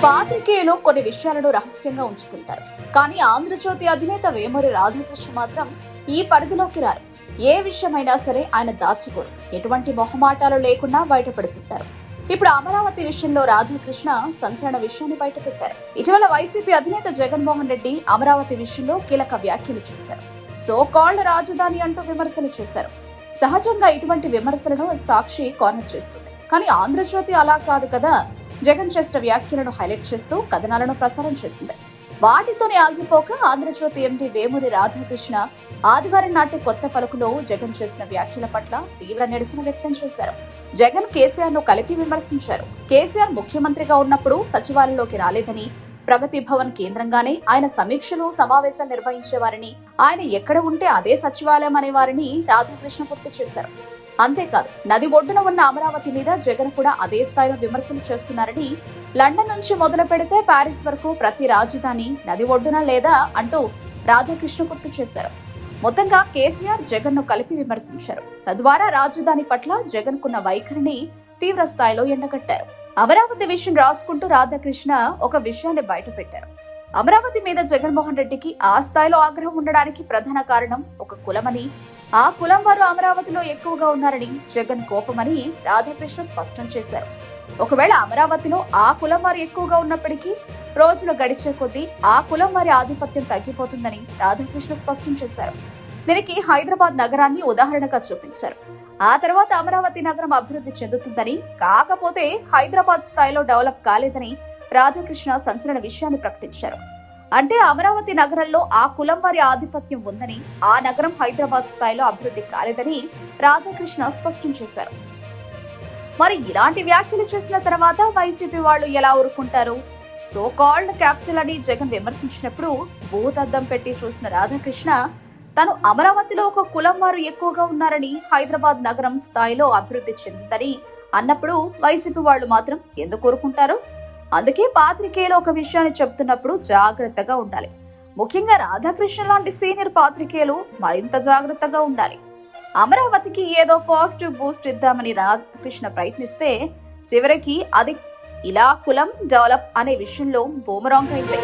పాత్రికేయులు కొన్ని విషయాలను రహస్యంగా ఉంచుతుంటారు. కానీ ఆంధ్రజ్యోతి అధినేత వేమూరి రాధాకృష్ణ మాత్రం ఈ పరిధిలోకి రారు. ఏ విషయమైనా సరే ఆయన దాచుకోరు. ఎటువంటి మొహమాటాలు లేకుండా బయటపెడుతుంటారు. ఇప్పుడు అమరావతి విషయంలో రాధాకృష్ణ సంచలన విషయాన్ని బయటపెట్టారు. ఇటీవల వైసీపీ అధినేత జగన్మోహన్ రెడ్డి అమరావతి విషయంలో కీలక వ్యాఖ్యలు చేశారు. సో కాల్డ్ రాజధాని అంటూ విమర్శలు చేశారు. సహజంగా ఇటువంటి విమర్శలను సాక్షి కార్నర్ చేస్తుంది. కానీ ఆంధ్రజ్యోతి అలా కాదు కదా. జగన్ చేసిన వ్యాఖ్యలను హైలైట్ చేస్తూ కథనాలను ప్రసారం చేసింది. వాటితోనే ఆగిపోక ఆంధ్రజ్యోతి ఎండీ వేమూరి రాధాకృష్ణ ఆదివారం నాటి కొత్త పలుకులో జగన్ చేసిన వ్యాఖ్యల పట్ల తీవ్ర నిరసన వ్యక్తం చేశారు. జగన్ కేసీఆర్ ను కలిపి విమర్శించారు. కేసీఆర్ ముఖ్యమంత్రిగా ఉన్నప్పుడు సచివాలయంలోకి రాలేదని, ప్రగతి భవన్ కేంద్రంగానే ఆయన సమీక్షలు సమావేశాలు నిర్వహించేవారని, ఆయన ఎక్కడ ఉంటే అదే సచివాలయం అనేవారని రాధాకృష్ణ గుర్తు చేశారు. అంతేకాదు, నది ఒడ్డున ఉన్న అమరావతి మీద జగన్ కూడా అదే స్థాయిలో విమర్శలు చేస్తున్నారని, లండన్ నుంచి మొదలు పెడితే ప్యారిస్ వరకు ప్రతి రాజధాని నది ఒడ్డున లేదా అంటూ రాధాకృష్ణ గుర్తు చేశారు. మొత్తంగా కేసీఆర్ జగన్ ను కలిపి విమర్శించారు. తద్వారా రాజధాని పట్ల జగన్ కున్న వైఖరిని తీవ్ర స్థాయిలో ఎండగట్టారు. అమరావతి విషయం రాసుకుంటూ రాధాకృష్ణ ఒక విషయాన్ని బయటపెట్టారు. అమరావతి మీద జగన్మోహన్ రెడ్డికి ఆ స్థాయిలో ఆగ్రహం ఉండడానికి ప్రధాన కారణం ఒక కులమని, ఆ కులం వారు అమరావతిలో ఎక్కువగా ఉన్నారని, జగన్ కోపమని రాధాకృష్ణ స్పష్టం చేశారు. ఒకవేళ అమరావతిలో ఆ కులం వారు ఎక్కువగా ఉన్నప్పటికీ రోజులు గడిచే కొద్దీ ఆ కులం వారి ఆధిపత్యం తగ్గిపోతుందని రాధాకృష్ణ స్పష్టం చేశారు. దీనికి హైదరాబాద్ నగరాన్ని ఉదాహరణగా చూపించారు. ఆ తర్వాత అమరావతి నగరం అభివృద్ధి చెందుతుందని, కాకపోతే హైదరాబాద్ స్థాయిలో డెవలప్ కాలేదని రాధాకృష్ణ సంచలన విషయాన్ని ప్రకటించారు. అంటే అమరావతి నగరంలో ఆ కులం వారి ఆధిపత్యం ఉందని, ఆ నగరం హైదరాబాద్ స్థాయిలో అభివృద్ధి కాలేదని రాధాకృష్ణ స్పష్టం చేశారు. మరి ఇలాంటి వ్యాఖ్యలు చేసిన తర్వాత వైసీపీ వాళ్ళు ఎలా ఊరుకుంటారు? సో కాల్డ్ క్యాపిటల్ అని జగన్ విమర్శించినప్పుడు భూతద్దం పెట్టి చూసిన రాధాకృష్ణ తను అమరావతిలో ఒక కులం వారు ఎక్కువగా ఉన్నారని, హైదరాబాద్ నగరం స్థాయిలో అభివృద్ధి చెందిందని అన్నప్పుడు వైసీపీ వాళ్ళు మాత్రం ఎందుకు ఊరుకుంటారు? అందుకే పాత్రికేయులు ఒక విషయాన్ని చెప్తున్నప్పుడు జాగ్రత్తగా ఉండాలి. ముఖ్యంగా రాధాకృష్ణ లాంటి సీనియర్ పాత్రికేయులు మరింత జాగ్రత్తగా ఉండాలి. అమరావతికి ఏదో పాజిటివ్ బూస్ట్ ఇద్దామని రాధాకృష్ణ ప్రయత్నిస్తే చివరికి అది ఇలా కులం డెవలప్ అనే విషయంలో బూమరాంగ్ అయింది.